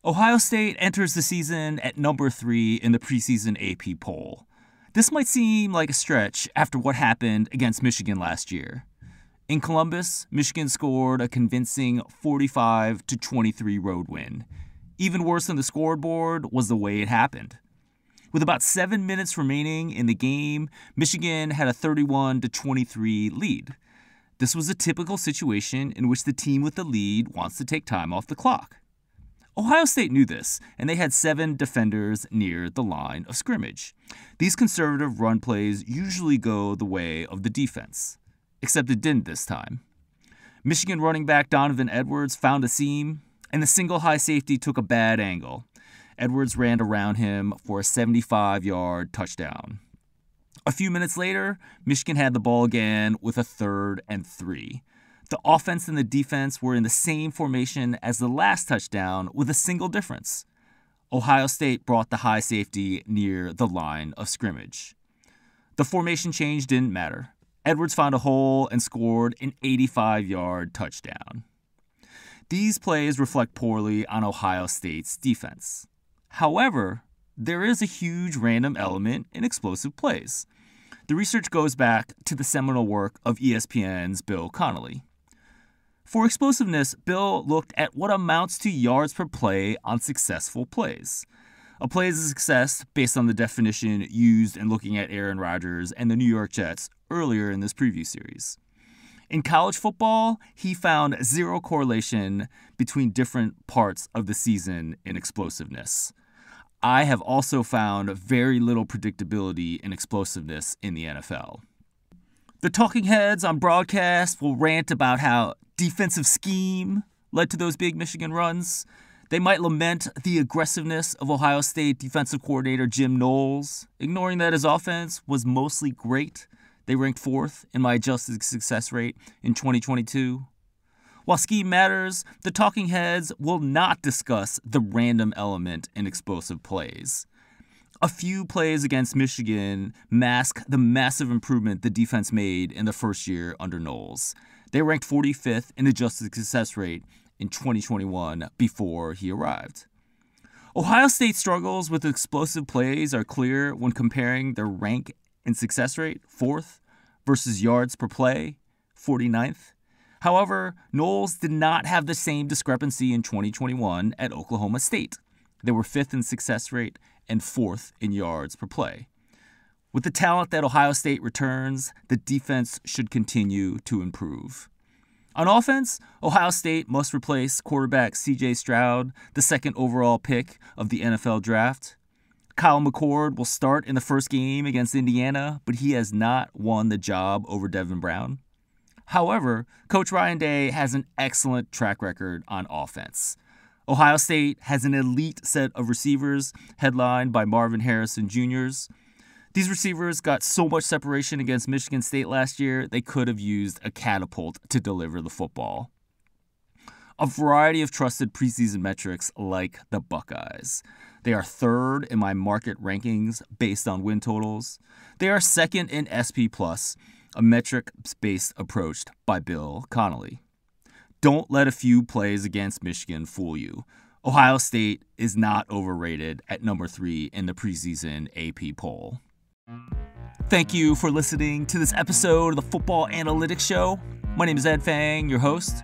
Ohio State enters the season at number 3 in the preseason AP poll. This might seem like a stretch after what happened against Michigan last year. In Columbus, Michigan scored a convincing 45-23 road win. Even worse than the scoreboard was the way it happened. With about 7 minutes remaining in the game, Michigan had a 31-23 lead. This was a typical situation in which the team with the lead wants to take time off the clock. Ohio State knew this, and they had 7 defenders near the line of scrimmage. These conservative run plays usually go the way of the defense, except it didn't this time. Michigan running back Donovan Edwards found a seam, and the single high safety took a bad angle. Edwards ran around him for a 75-yard touchdown. A few minutes later, Michigan had the ball again with a 3rd and 3. The offense and the defense were in the same formation as the last touchdown with a single difference. Ohio State brought the high safety near the line of scrimmage. The formation change didn't matter. Edwards found a hole and scored an 85-yard touchdown. These plays reflect poorly on Ohio State's defense. However, there is a huge random element in explosive plays. The research goes back to the seminal work of ESPN's Bill Connolly. For explosiveness, Bill looked at what amounts to yards per play on successful plays. A play is a success based on the definition used in looking at Aaron Rodgers and the New York Jets earlier in this preview series. In college football, he found zero correlation between different parts of the season in explosiveness. I have also found very little predictability in explosiveness in the NFL. The talking heads on broadcast will rant about how defensive scheme led to those big Michigan runs. They might lament the aggressiveness of Ohio State defensive coordinator Jim Knowles, ignoring that his offense was mostly great. They ranked 4th in my adjusted success rate in 2022. While scheme matters, the talking heads will not discuss the random element in explosive plays. A few plays against Michigan mask the massive improvement the defense made in the first year under Knowles. They ranked 45th in adjusted success rate in 2021 before he arrived. Ohio State's struggles with explosive plays are clear when comparing their rank in success rate, 4th, versus yards per play, 49th. However, Knowles did not have the same discrepancy in 2021 at Oklahoma State. They were 5th in success rate and 4th in yards per play. With the talent that Ohio State returns, the defense should continue to improve. On offense, Ohio State must replace quarterback C.J. Stroud, the 2nd overall pick of the NFL draft. Kyle McCord will start in the first game against Indiana, but he has not won the job over Devin Brown. However, Coach Ryan Day has an excellent track record on offense. Ohio State has an elite set of receivers headlined by Marvin Harrison Jr. These receivers got so much separation against Michigan State last year, they could have used a catapult to deliver the football. A variety of trusted preseason metrics like the Buckeyes. They are 3rd in my market rankings based on win totals. They are 2nd in SP+, a metrics-based approach by Bill Connolly. Don't let a few plays against Michigan fool you. Ohio State is not overrated at number 3 in the preseason AP poll. Thank you for listening to this episode of the Football Analytics Show. My name is Ed Fang, your host.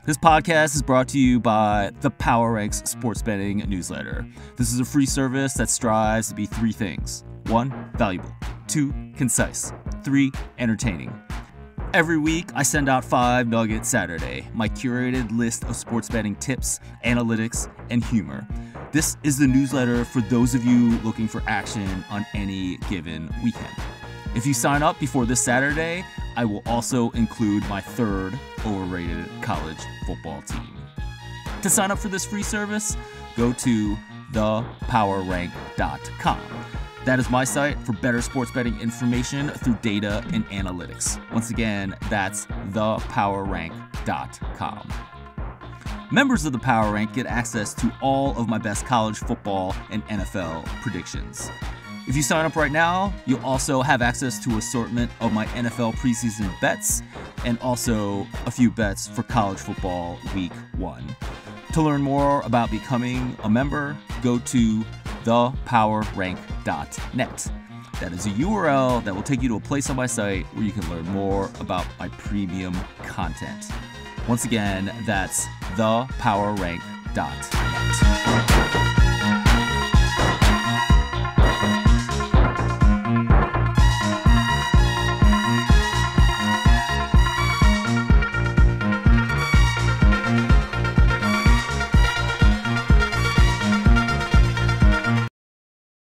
This podcast is brought to you by the Power Ranks Sports Betting Newsletter. This is a free service that strives to be 3 things. 1, valuable. 2, concise. 3, entertaining. Every week, I send out 5 Nugget Saturday, my curated list of sports betting tips, analytics, and humor. This is the newsletter for those of you looking for action on any given weekend. If you sign up before this Saturday, I will also include my 3rd overrated college football team. To sign up for this free service, go to thepowerrank.com. That is my site for better sports betting information through data and analytics. Once again, that's thepowerrank.com. Members of the Power Rank get access to all of my best college football and NFL predictions. If you sign up right now, you'll also have access to an assortment of my NFL preseason bets and also a few bets for college football week 1. To learn more about becoming a member, go to thepowerrank.net. That is a URL that will take you to a place on my site where you can learn more about my premium content. Once again, that's thepowerrank.net.